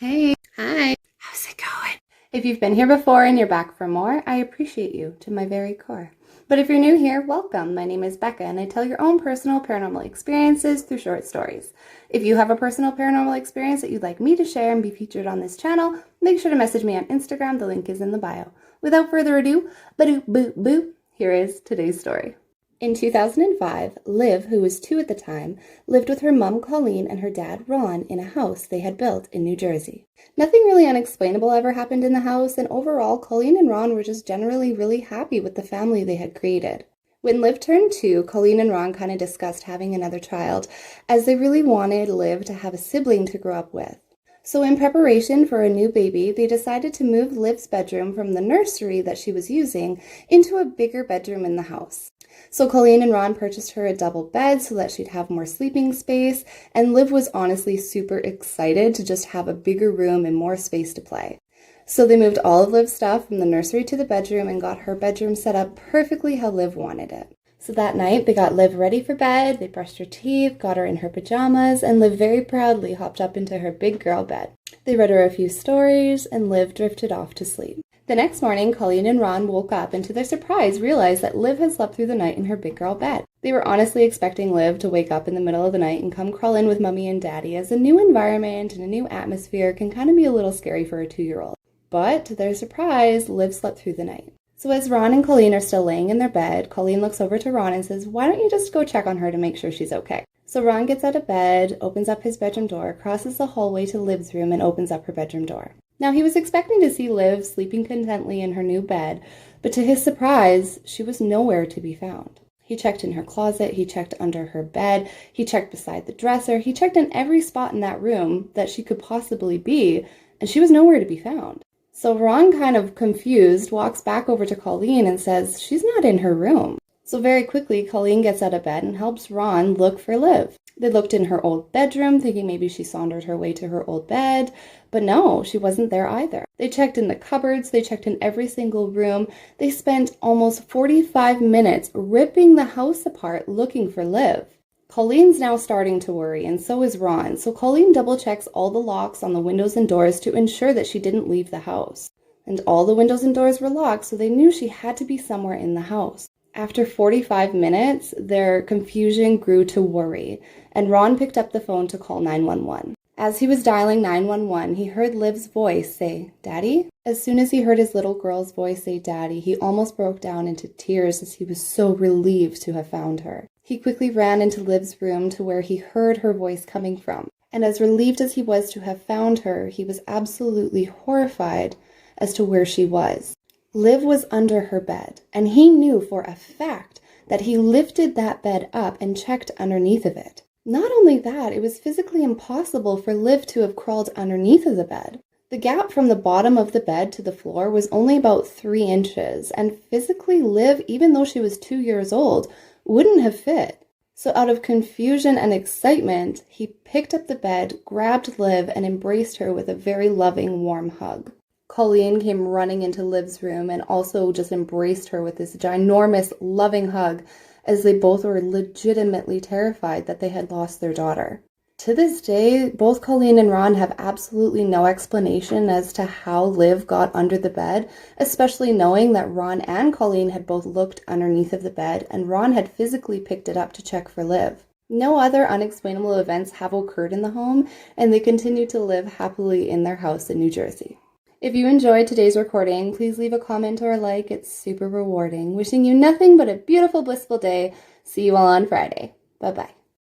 Hey, hi, how's it going? If you've been here before and you're back for more, I appreciate you to my very core. But if you're new here, welcome. My name is Becca and I tell your own personal paranormal experiences through short stories. If you have a personal paranormal experience that you'd like me to share and be featured on this channel, make sure to message me on Instagram. The link is in the bio. Without further ado, ba-doop boop boop, here is today's story. In 2005, Liv, who was 2 at the time, lived with her mom Colleen and her dad Ron in a house they had built in New Jersey. Nothing really unexplainable ever happened in the house, and overall, Colleen and Ron were just generally really happy with the family they had created. When Liv turned 2, Colleen and Ron kind of discussed having another child, as they really wanted Liv to have a sibling to grow up with. So in preparation for a new baby, they decided to move Liv's bedroom from the nursery that she was using into a bigger bedroom in the house. So Colleen and Ron purchased her a double bed so that she'd have more sleeping space, and Liv was honestly super excited to just have a bigger room and more space to play. So they moved all of Liv's stuff from the nursery to the bedroom and got her bedroom set up perfectly how Liv wanted it. So that night, they got Liv ready for bed, they brushed her teeth, got her in her pajamas, and Liv very proudly hopped up into her big girl bed. They read her a few stories, and Liv drifted off to sleep. The next morning, Colleen and Ron woke up and to their surprise realized that Liv had slept through the night in her big girl bed. They were honestly expecting Liv to wake up in the middle of the night and come crawl in with Mummy and Daddy, as a new environment and a new atmosphere can kind of be a little scary for a 2-year-old. But to their surprise, Liv slept through the night. So as Ron and Colleen are still laying in their bed, Colleen looks over to Ron and says, "Why don't you just go check on her to make sure she's okay?" So Ron gets out of bed, opens up his bedroom door, crosses the hallway to Liv's room, and opens up her bedroom door. Now, he was expecting to see Liv sleeping contently in her new bed, but to his surprise, she was nowhere to be found. He checked in her closet, he checked under her bed, he checked beside the dresser, he checked in every spot in that room that she could possibly be, and she was nowhere to be found. So Ron, kind of confused, walks back over to Colleen and says she's not in her room. So very quickly, Colleen gets out of bed and helps Ron look for Liv. They looked in her old bedroom, thinking maybe she sauntered her way to her old bed, but no, she wasn't there either. They checked in the cupboards, they checked in every single room. They spent almost 45 minutes ripping the house apart looking for Liv. Colleen's now starting to worry, and so is Ron, so Colleen double-checks all the locks on the windows and doors to ensure that she didn't leave the house. And all the windows and doors were locked, so they knew she had to be somewhere in the house. After 45 minutes, their confusion grew to worry, and Ron picked up the phone to call 911. As he was dialing 911, he heard Liv's voice say, "Daddy?" As soon as he heard his little girl's voice say "Daddy," he almost broke down into tears as he was so relieved to have found her. He quickly ran into Liv's room to where he heard her voice coming from, and as relieved as he was to have found her, he was absolutely horrified as to where she was. Liv was under her bed, and he knew for a fact that he lifted that bed up and checked underneath of it. Not only that, it was physically impossible for Liv to have crawled underneath of the bed. The gap from the bottom of the bed to the floor was only about 3 inches, and physically Liv, even though she was 2 years old, wouldn't have fit. So out of confusion and excitement, he picked up the bed, grabbed Liv, and embraced her with a very loving, warm hug. Colleen came running into Liv's room and also just embraced her with this ginormous, loving hug, as they both were legitimately terrified that they had lost their daughter. To this day, both Colleen and Ron have absolutely no explanation as to how Liv got under the bed, especially knowing that Ron and Colleen had both looked underneath of the bed, and Ron had physically picked it up to check for Liv. No other unexplainable events have occurred in the home, and they continue to live happily in their house in New Jersey. If you enjoyed today's recording, please leave a comment or a like. It's super rewarding. Wishing you nothing but a beautiful, blissful day. See you all on Friday. Bye-bye.